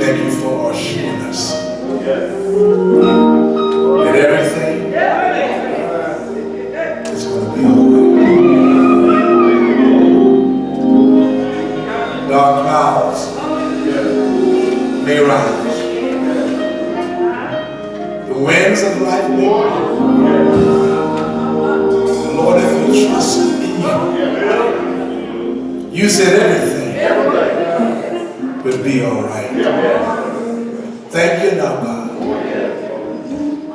thank you for assuring us that everything is going to be all right. Dark clouds may rise. The winds of life may blow. Lord, if you trust in you, you said everything would be all right. Thank you now, God,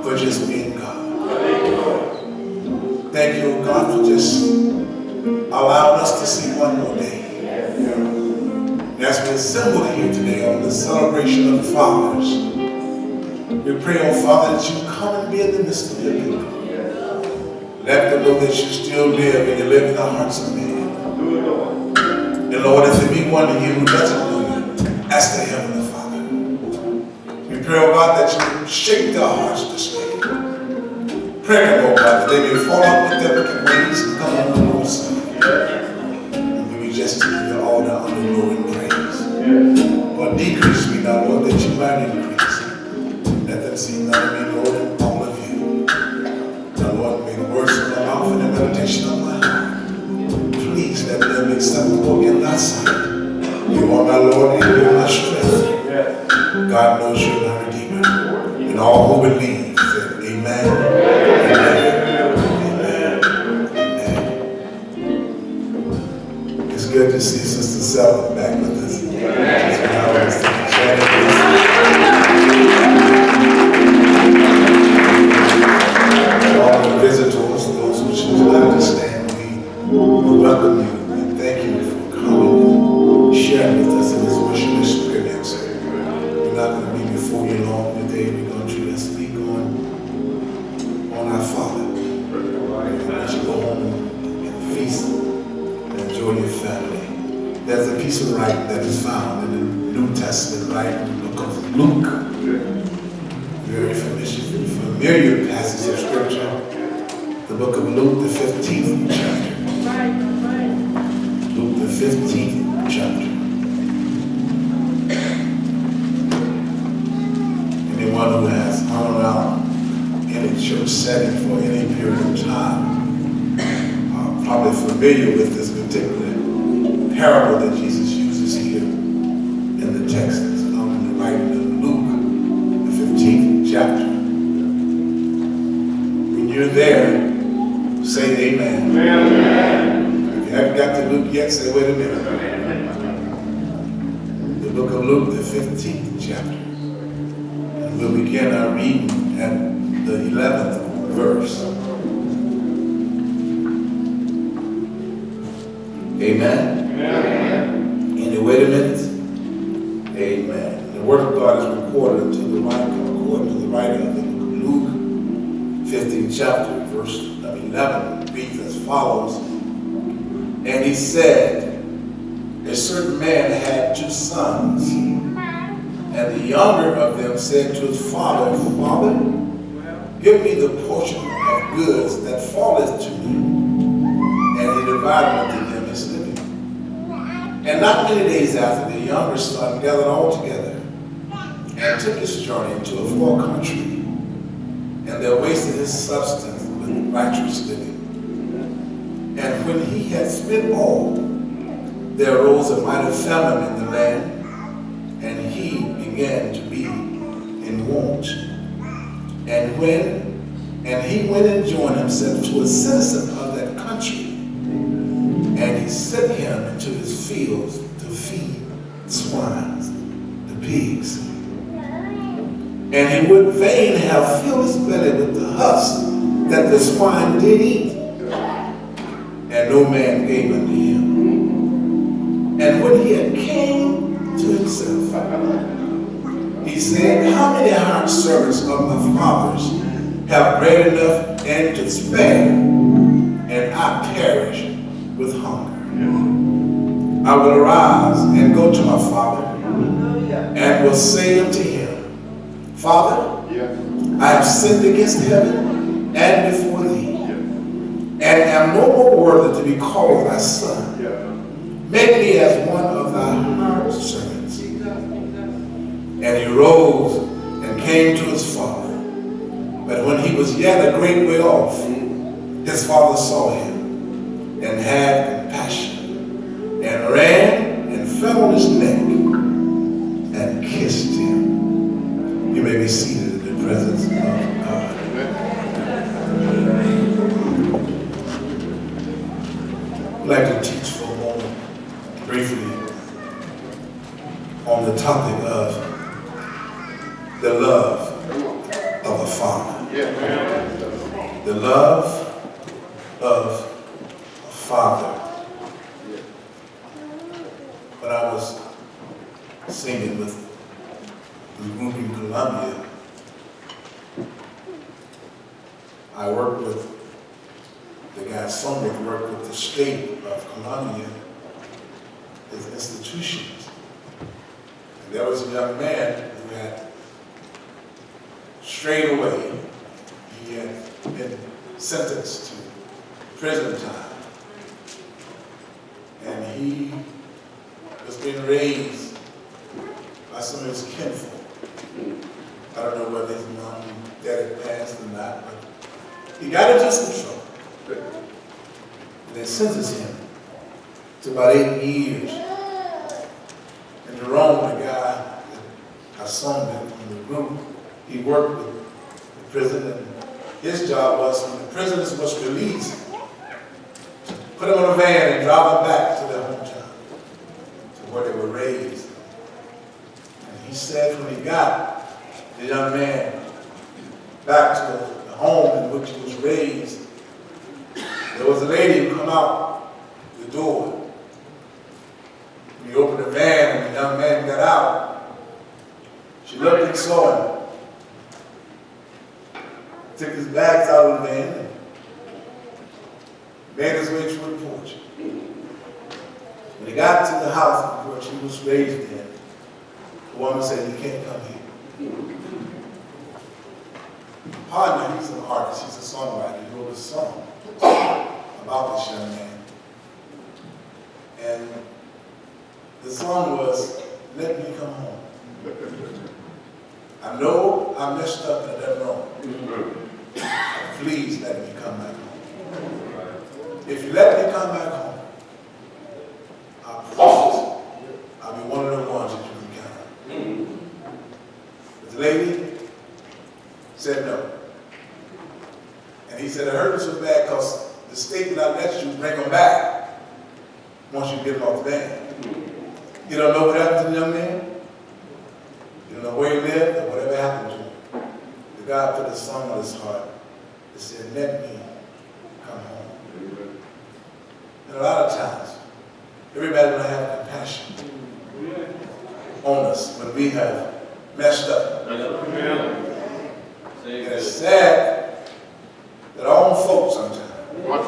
for just being God. Thank you, God, for just allowing us to see one more day. As we assemble here today on the celebration of the fathers, we pray, oh Father, that you come and be in the midst of your people. Let them know that you still live and you live in the hearts of men. And Lord, if there be one of you who doesn't know you, ask the Heavenly Father. We pray, oh God, that you shake their hearts this day. Pray, oh God, that they may fall out with their wicked ways and come on the Lord's side. And we just give you all the honor, glory, and praise. Lord, decrease me now, Lord, that you might increase. Let them see none of me, Lord, and all of you. Now, Lord, may the words of my mouth and the meditation of my heart, please let them be acceptable in thy sight. You are my Lord and you are my strength. God knows you're my Redeemer. And all who believe said, amen, amen, amen, amen. It's good to see Sister Selma back with us. All the visitors, those who choose to understand, we welcome you and thank you for coming and sharing with us in this worship experience. We're not going to be before you long today. We're going to try to speak on our Father. And let you go home and feast and enjoy your family. There's a piece of writing that is found in the New Testament, right in the book of Luke. Very familiar passage of scripture. The book of Luke, the 15th chapter. Luke, the 15th chapter. Anyone who has hung around in a church setting for any period of time are probably familiar with this particular parable that Jesus uses here in the text. It's found in the writing of Luke, the 15th chapter. When you're there, say amen. Amen. If you haven't got to Luke yet, say wait a minute. The book of Luke, the 15th chapter. And we'll begin our reading at the 11th verse. Amen. Amen. And wait a minute. Amen. The word of God is recorded according to the writing of the book of Luke, 15th chapter, verse 11, reads as follows. And he said, a certain man had two sons, and the younger of them said to his father, Father, give me the portion of goods that falleth to me. And he divided unto them his living. And not many days after, the younger son gathered all together and took his journey into a far country, and there wasted his substance with righteous living. And when he had spent all, there arose a mighty famine in the land, and he began to be in want. And he went and joined himself to a citizen of that country, and he sent him into his fields to feed swine, the pigs. And he would fain have filled his belly with the husk that the swine did eat. And no man gave unto him. And when he had came to himself, he said, how many hired servants of my father's have bread enough and to spare, and I perish with hunger? I will arise and go to my father, and will say unto him, Father, I have sinned against heaven and before thee, and am no more worthy to be called thy son. Make me as one of thy hired servants. And And he rose and came to his father. But when he was yet a great way off, his father saw him and had compassion and ran and fell on his neck and kissed him. You may be seated in the presence of God. I'd like to teach for a moment briefly on the topic of the love of a father. The love of a father. When I was singing with the group in Colombia, I worked with the guy Sumner worked with the state of Colombia, his institutions. And there was a young man who had strayed away. He had been sentenced to prison time. And he was being raised by some of his kinfolk. I don't know whether his mom and dad had passed or not, but he got into some trouble. And they sentenced him to about 8 years. And Jerome, the guy that I sung with from the group, he worked with the prison, and his job was, when the prisoners was released, put them on a van and drive them back to their hometown, to where they were raised. And he said when he got the young man back to the home in which he was raised, there was a lady who come out the door. When he opened the van and the young man got out, she looked and saw him. Took his bags out of the van and made his way to the porch. When he got to the house which he was raised in, the woman said, "You can't come here." Partner, he's an artist, he's a songwriter. He wrote a song about this young man. And the song was, "Let Me Come Home. I know I messed up and I done wrong. Please let me come back home. If you let me come back home, I promise I'll be one of the ones that you can count on." But the lady said no. And he said, "It hurt so bad because the state will not let you bring them back once you get them off the van." You don't know what happened to the young man? You don't know where he lived or whatever happened to him. The God put a song on his heart that said, "Let me come home." And a lot of times, everybody will have compassion on us when we have messed up. And it's sad that our own folks sometimes, the ones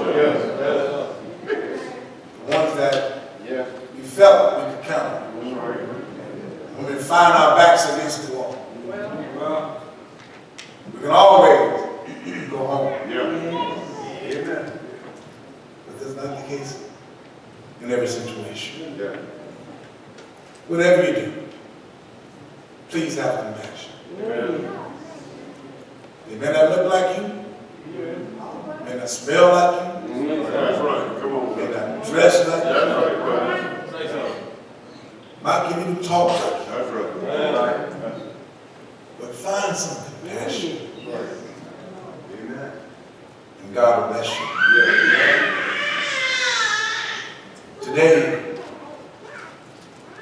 that we felt we could count on, when we find our backs against the wall, we can always go home. Amen. But that's not the case in every situation. Whatever you do, please have compassion. They may not look like you, may not smell like you, That's right. Come on. may not dress like you, That's right. might give you talk like you, That's right. but find some compassion. Amen. And God will bless you. Today,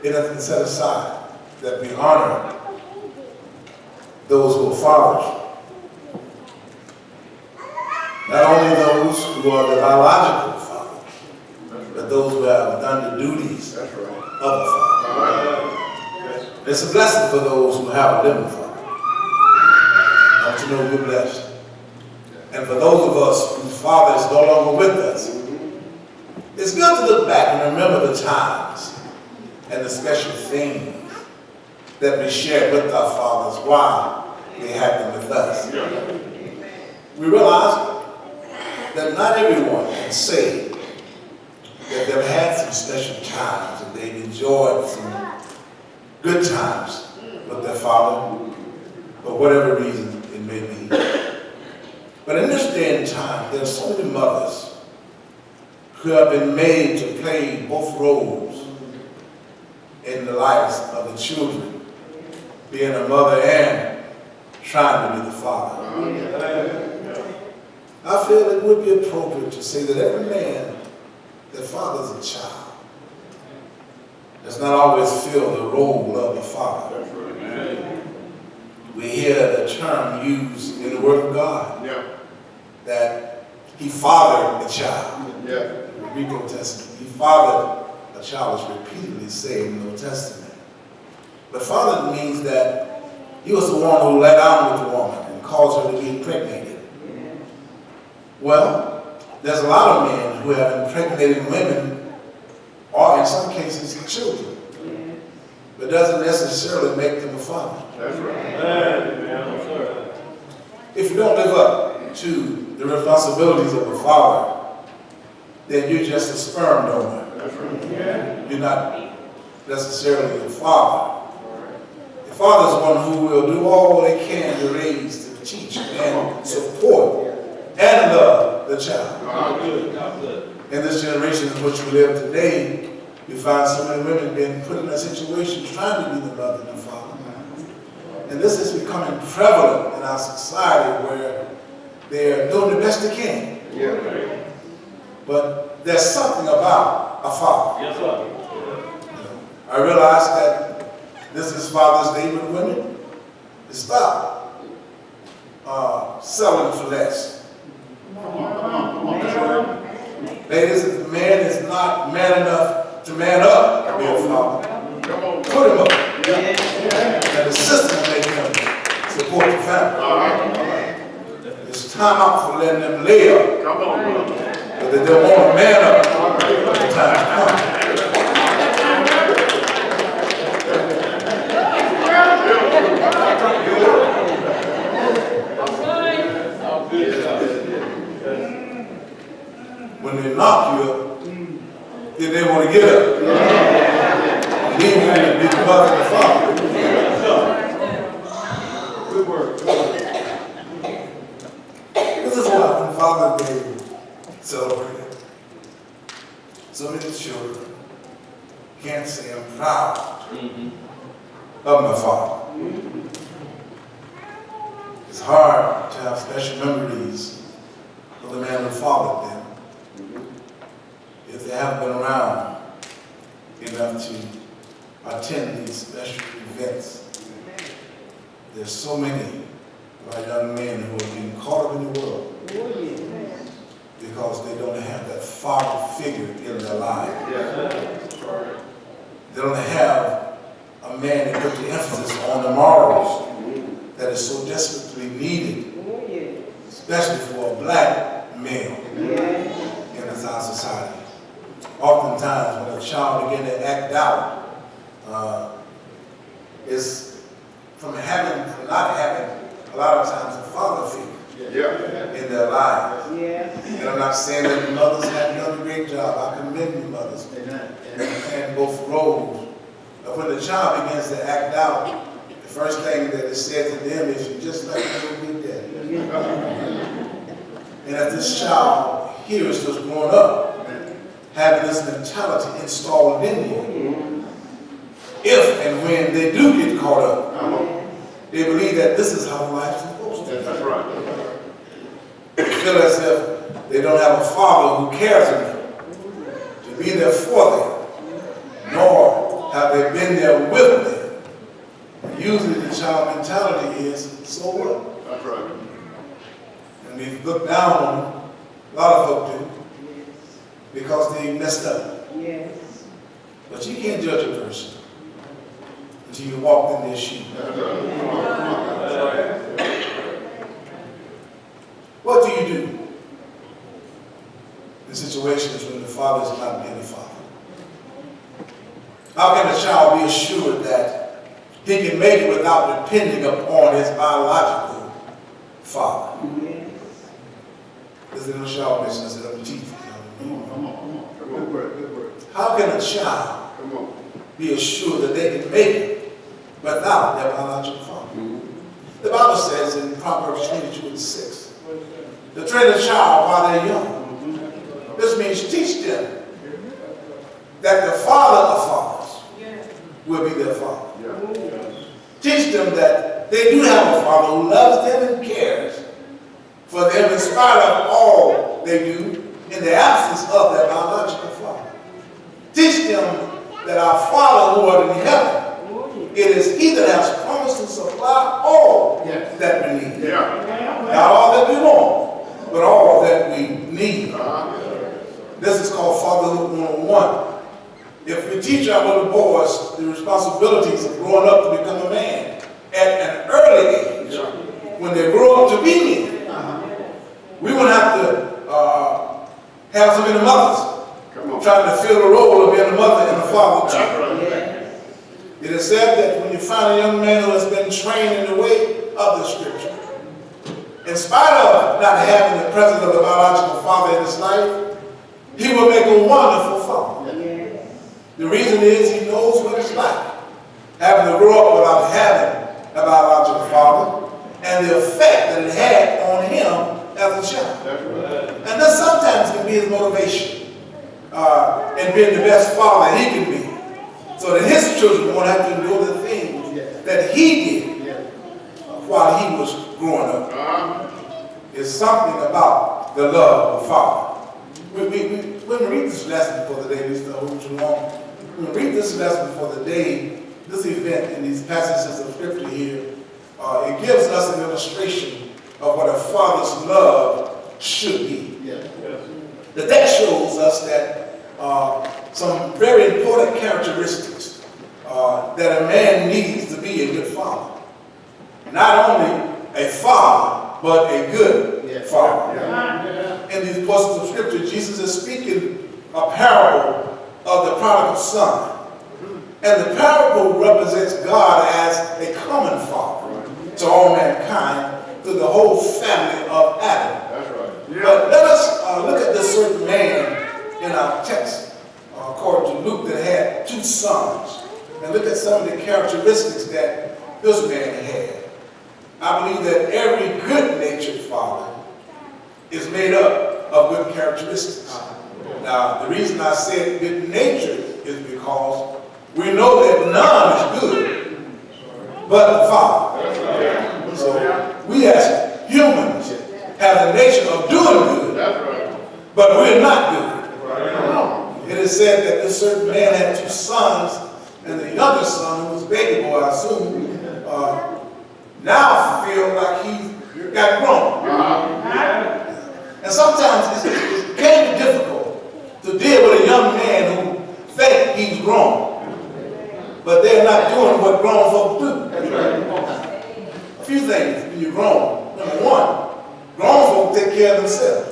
it has been set aside that we honor those who are fathers. Not only those who are the biological father, but those who have done the duties of a father. It's a blessing for those who have a living father. I want you to know you're blessed. And for those of us whose father is no longer with us, it's good to look back and remember the times and the special things that we shared with our fathers while they had them with us. We realize that not everyone can say that they've had some special times and they've enjoyed some good times with their father, for whatever reason it may be. But in this day and time, there are so many mothers who have been made to play both roles in the lives of the children, being a mother and trying to be the father. I feel it would be appropriate to say that every man that fathers a child does not always fill the role of a father. We hear the term used in the Word of God that he fathered a child. In the Greek Old Testament, he fathered a child is repeatedly said in the Old Testament. But fathered means that he was the one who lay down with the woman and caused her to be impregnated. Well, there's a lot of men who have impregnated women, or in some cases, children. But doesn't necessarily make them a father. That's right. If you don't live up to the responsibilities of a father, then you're just a sperm donor. That's right. You're not necessarily a father. The father is one who will do all they can to raise, to teach, and support, and love the child. In this generation in which we live today, we find so many women being put in a situation trying to be the mother and the father. And this is becoming prevalent in our society where they're doing the best they can. But there's something about a father. Yes, sir. I realize that this is Father's Day with women. To stop selling for less. Ladies, if the man is not man enough to man up to be a father, put him up. And the system will make him support the family. It's time out for letting them lay up. But they don't want to man up when the time comes. When they knock you up, then they want to get up. And then you want to be the mother and the father. Good work. This is why when Father's Day is celebrated, so many children can't say I'm proud of my father. It's hard to have special memories of the man who fathered them if they haven't been around enough to attend these special events. There's so many of our young men who are being caught up in the world because they don't have that father figure in their life. They don't have a man that puts the emphasis on the morals that is so desperately needed, especially for a black male in our society. Oftentimes, when a child begins to act out, is from not having a lot of times a father figure in their lives. And I'm not saying that the mothers have done a great job. I commend you mothers and both roles. But when the child begins to act out, the first thing that is said to them is, "You just like your big daddy." And if this child here is just growing up, having this mentality installed in you, if and when they do get caught up, they believe that this is how life is supposed to be. That's right. They feel as if they don't have a father who cares enough to be there for them, nor have they been there with them. Usually the child mentality is, so what? That's right. And we look down on them, a lot of folk do, because they messed up. But you can't judge a person until you walk in their shoes. What do you do in situations when the father is not being a father? How can a child be assured that he can make it without depending upon his biological father? There's a little child business that I'm teaching. How can a child be assured that they can make it but not their biological father. The Bible says in Proverbs 22:6, to train a child while they're young. This means teach them that the father of fathers will be their father. Teach them that they do have a father who loves them and cares for them in spite of all they do in the absence of their biological father. Teach them that our Father who art in heaven, it is He that has promised to supply all that we need. Not all that we want, but all that we need. This is called Fatherhood 101. If we teach our little boys the responsibilities of growing up to become a man at an early age, when they grow up to be men, we won't have to have so many mothers trying to fill the role of being a mother and a father too. It is said that when you find a young man who has been trained in the way of the Scripture, in spite of not having the presence of the biological father in his life, he will make a wonderful father. The reason is he knows what it's like having to grow up without having a biological father and the effect that it had on him as a child. And this sometimes can be his motivation in being the best father he can be, so that his children won't have to endure the things that he did while he was growing up. It's something about the love of father. When we read this lesson for the day, Mr. Hold too long. When we read this lesson for the day, this event in these passages of Scripture here, it gives us an illustration of what a father's love should be. That shows us that some very important characteristics that a man needs to be a good father. Not only a father, but a good father. In these portions of Scripture, Jesus is speaking a parable of the prodigal son. And the parable represents God as a common father to all mankind, to the whole family of Adam. But let us look at this certain man in our text, according to Luke, that had two sons, and look at some of the characteristics that this man had. I believe that every good-natured father is made up of good characteristics. Now, the reason I said good-natured is because we know that none is good but the Father. So we as humans have the nature of doing good, but we're not good. It is said that this certain man had two sons, and the younger son, who was baby boy, I assume, now feel like he got grown. And sometimes it can be difficult to deal with a young man who thinks he's grown, but they're not doing what grown folks do. A few things when you're grown. Number one, grown folks take care of themselves.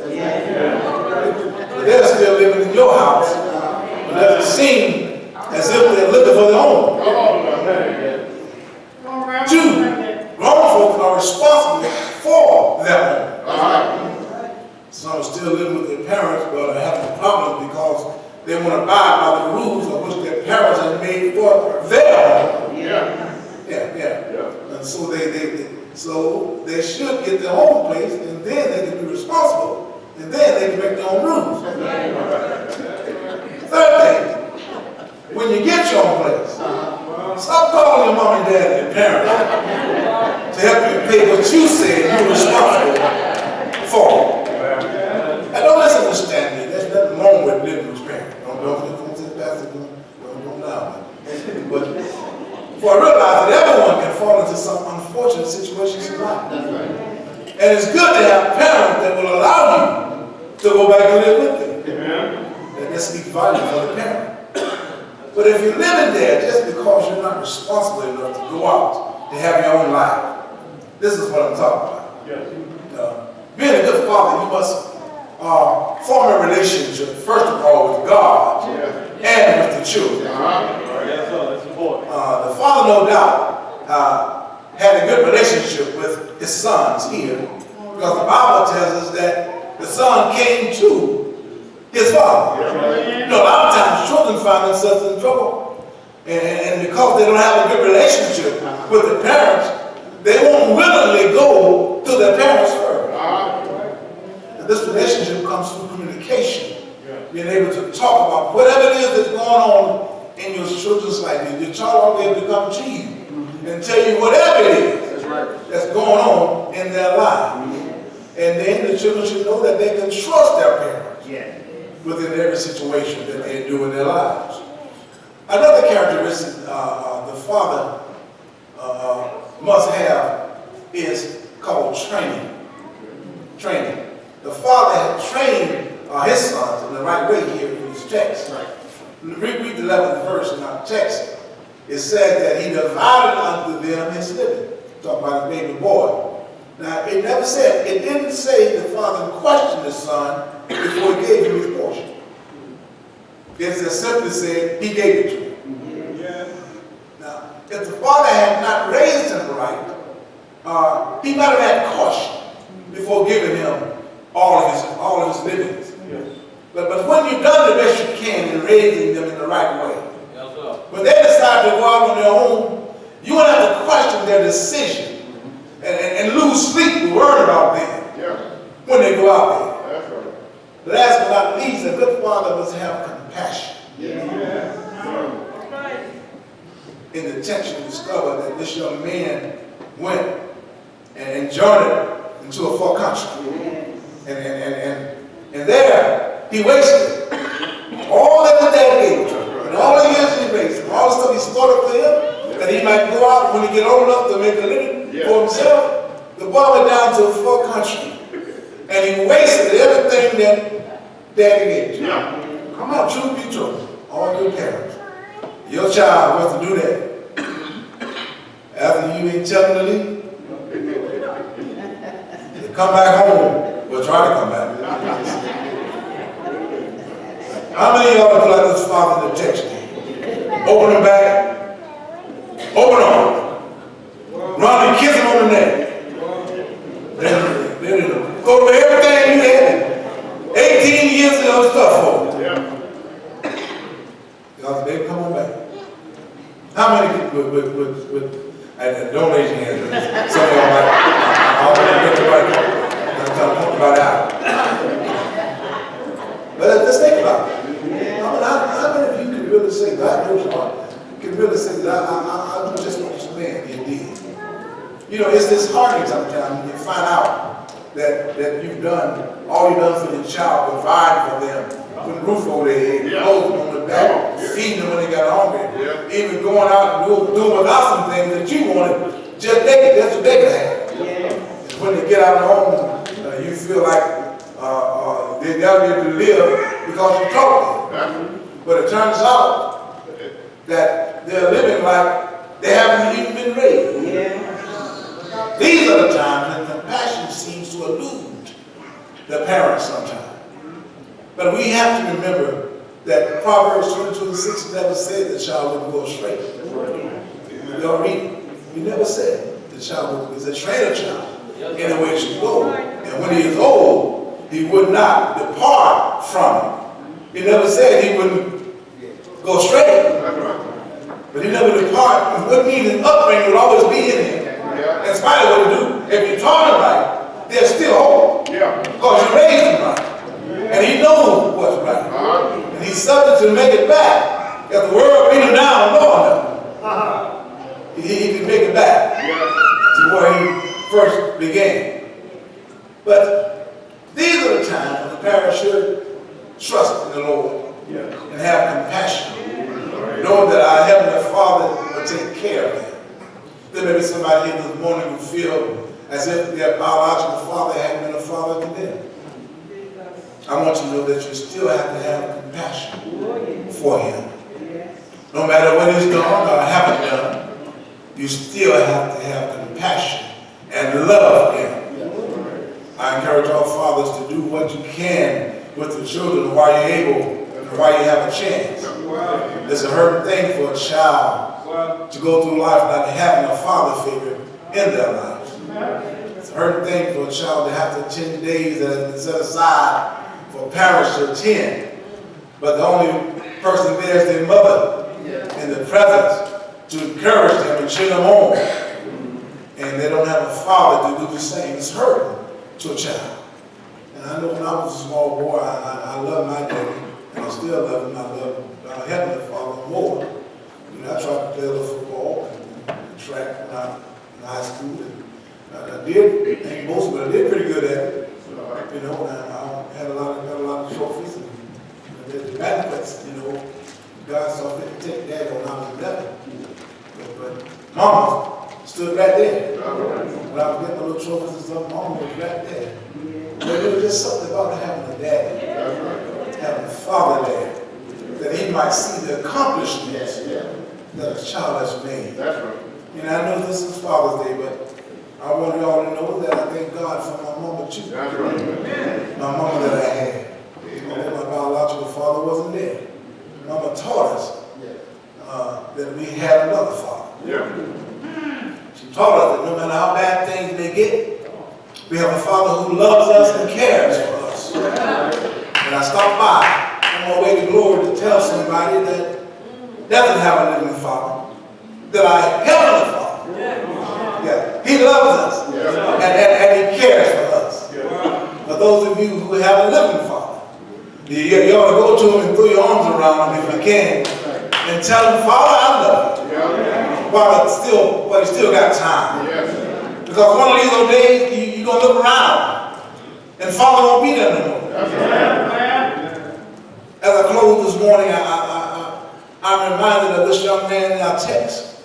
But they're still living in your house, but it doesn't seem as if they're looking for their own. Two, grown folks are responsible for their own. Some are still living with their parents, but are having problems because they want to abide by the rules of which their parents have made for their own. And so they should get their own place, and then they can be responsible, and then they can make their own rules. Third thing, when you get your own place, stop calling your mom and dad and parents to help you pay what you said you're responsible for. And don't misunderstand me. There's nothing wrong with living with parents. Don't say pastor, don't now. But for I realize that everyone can fall into some unfortunate situations in life. And it's good to have parents that will allow you to go back and live with them. And that speaks volumes for the parent. But if you're living there just because you're not responsible enough to go out to have your own life, this is what I'm talking about. Being a good father, you must form a relationship, first of all, with God and with the children. The father, no doubt, had a good relationship with his sons here, because the Bible tells us that the son came to his father. You know, a lot of times children find themselves in trouble And because they don't have a good relationship with the parents, they won't willingly go to their parents first. And this relationship comes through communication. Being able to talk about whatever it is that's going on in your children's life. Your child will be able to come to you and tell you whatever it is that's going on in their life. And then the children should know that they can trust their parents within every situation that they do in their lives. Another characteristic the father must have is called training. Training. The father had trained his sons in the right way here in this text. Read the 11th verse in our text. It said that he divided unto them his living. Talking about a baby boy. Now, it never said, it didn't say the father questioned his son before he gave him his portion. It just simply said he gave it to him. Now, if the father had not raised him right, he might have had caution before giving him all of his livings. But when you've done the best you can in raising them in the right way, when they decide to go out on their own, you won't have to question their decision and lose sleep worrying about them when they go out there. Last but not least, a good father must have compassion. In the text, you discover that this young man went and journeyed into a far country. And there, he wasted all that the dad gave to him, and all the years he wasted, all the stuff he stored up for him, that he might go out when he get old enough to make a living for himself. The boy went down to a far country, and he wasted everything that daddy gave to him. Come on, truth be told, all your parents, your child wants to do that. After you ain't telling them to leave, they come back home, or try to come back. How many of y'all are like this father in the text? Open them back, open arms, run and kiss him on the neck. Then go over everything you had 18 years ago stuff for. Y'all, they come on back. How many don't raise your hands. Some of y'all might, I don't talk about that. But let's think about it. How many of you can really say, God knows your heart, can really say that I do just what this man did? You know, it's disheartening sometimes when you find out that you've done all you've done for your child, providing for them, putting a roof over their head, clothes on their back, feeding them when they got hungry, even going out and doing without some things that you wanted, just that's what they could have. When they get out of home, you feel like they're down there to live because you taught them. But it turns out that they're living like they haven't even been raised. These are the times when compassion seems to elude the parents sometimes. But we have to remember that Proverbs 22:6 never said the child would go astray. We don't read it. We never said the child would, it's a train a child in the way it should go. And when he is old, he would not depart from it. He never said he wouldn't go straight. But he never depart. What means his upbringing will always be in him. In spite of what he do. If you taught him right, they're still old. Because you raised him right. And he knows what's right. And he's subject to make it back. If the world beat him down long enough, he can make it back to where he first began. But these are the times when the parents should trust in the Lord and have compassion, knowing that our Heavenly Father will take care of them. There may be somebody here this morning who feel as if their biological father hadn't been a father to them. I want you to know that you still have to have compassion for him. No matter what he's done or haven't done, you still have to have compassion and love him. I encourage all fathers to do what you can with the children while you're able and while you have a chance. It's a hurting thing for a child to go through life not having a father figure in their lives. It's a hurting thing for a child to have to attend days that have been set aside for parents to attend, but the only person there is their mother. in the presence to encourage them and cheer them on. And they don't have a father to do the same. It's hurting to a child. And I know when I was a small boy, I loved my daddy, and I still love him. I love our Heavenly Father more. You know, I tried to play a little football and track when I was in high school. And I did, ain't most, but I did pretty good at it. You know, and I had a lot of trophies and the benefits, you know. God saw fit to take that when I was 11. But Mama stood right there. When I was getting the little trophies and stuff, Mama was right there. But there was just something about having a daddy, having a father there, that he might see the accomplishments that a child has made. That's right. You know, I know this is Father's Day, but I want you all to know that I thank God for my mama too. That's right. My mama that I had. Although my biological father wasn't there. Mama taught us that we had another father. Yeah. She taught us that no matter how bad things may get, we have a father who loves us and cares for us. And I stopped by on my way to glory to tell somebody that doesn't have a living father, that I have a father. Yeah. He loves us and he cares for us. For those of you who have a living father, you ought to go to him and throw your arms around him if you can and tell him, Father, I love you. While he still got time. Because one of these days, you're going to look around and Father won't be there no more. As I close this morning, I'm reminded of this young man in our text.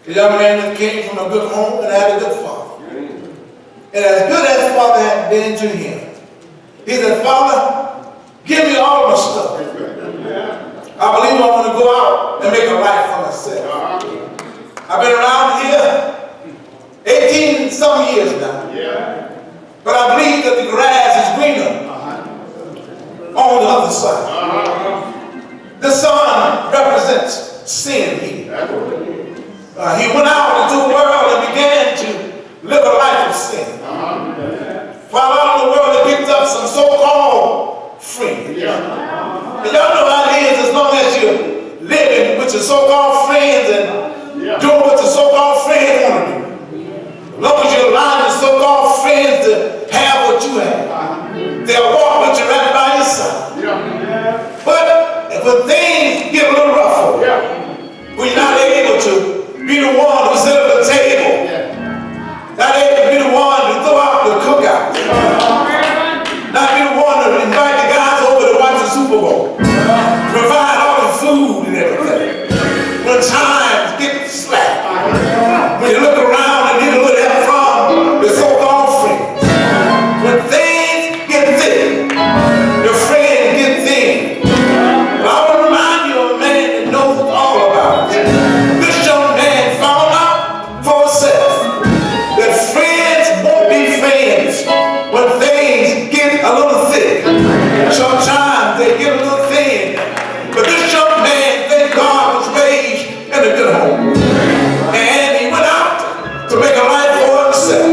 The young man that came from a good home and had a good father. And as good as Father had been to him, he said, Father, give me all my stuff. I believe I want to go out and make a life for myself. I've been around here 18 some years now. But I believe that the grass is greener on the other side. The sun represents sin here. He went out into the world and began to live a life of sin. While out in the world, he picked up some so-called friends. And y'all know how it is, as long as you're living with your so-called friends and doing what your so-called friends want to do. As long as you're allowing your so-called friends to have what you have, they'll walk with you right by your side. But when things get a little rougher, when you're not able to be the one who sit at the table, not able to be the one to throw out the cookout, not be the one to invite the guys over to watch the Super Bowl, provide all the food and everything. When times get slack, when you look around and need a little help from the so-called friends, when things get thick, your friends get thin. But I want to remind you of a man that knows all about it. This young man found out for himself that friends won't be friends when things get a little thick. Sometimes they get a little thin. But this young man, thank God, was raised in a good home. And he went out to make a life for himself.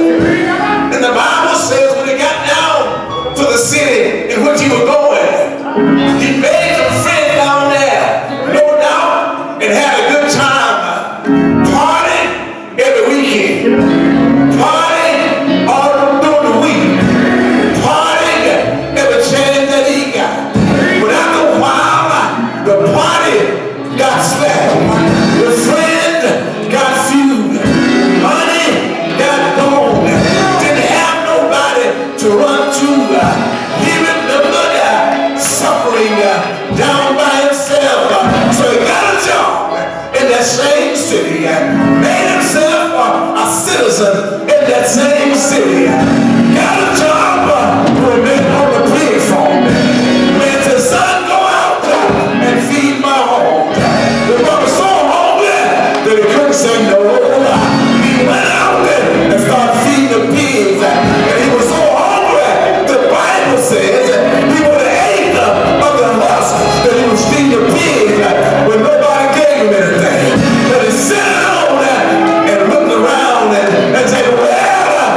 And the Bible says when he got down to the city in which he was going, he made some friends down there, no doubt, and had a good time. Partying every weekend. Partying all through the week. Partying every chance that he got. But after a while, the party got slack. The friend got few. Money got gone. Didn't have nobody to run to. He remembered suffering down by himself. So he got a job in that same city. Made himself a citizen in that same city. Got a job working on the pig farm. When his son go out and feed my home. The boy was so hungry that he couldn't say no. He went out and started feeding the pigs. And he was so hungry, the Bible says he would have ate of the husk that he was feeding the pigs when nobody gave him anything. But he sat down and looked around and said, well,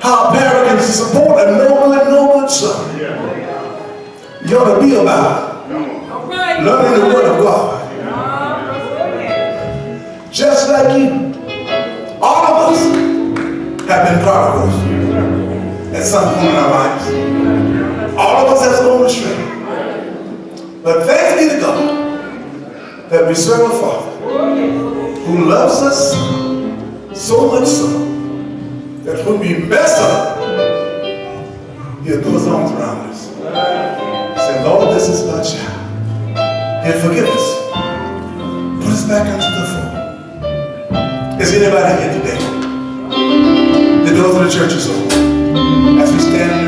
how a parent can support a no good son. You ought to be about learning the word of God. Just like you, all of us have been prodigals at some point in our lives. All of us have gone astray. But thanks be to God that we serve a Father who loves us so much so that when we mess up, He'll throw His arms around us. Say, Lord, this is my child. He'll forgive us. Put us back into the fold. Is anybody here today? The doors of the church is open. As we stand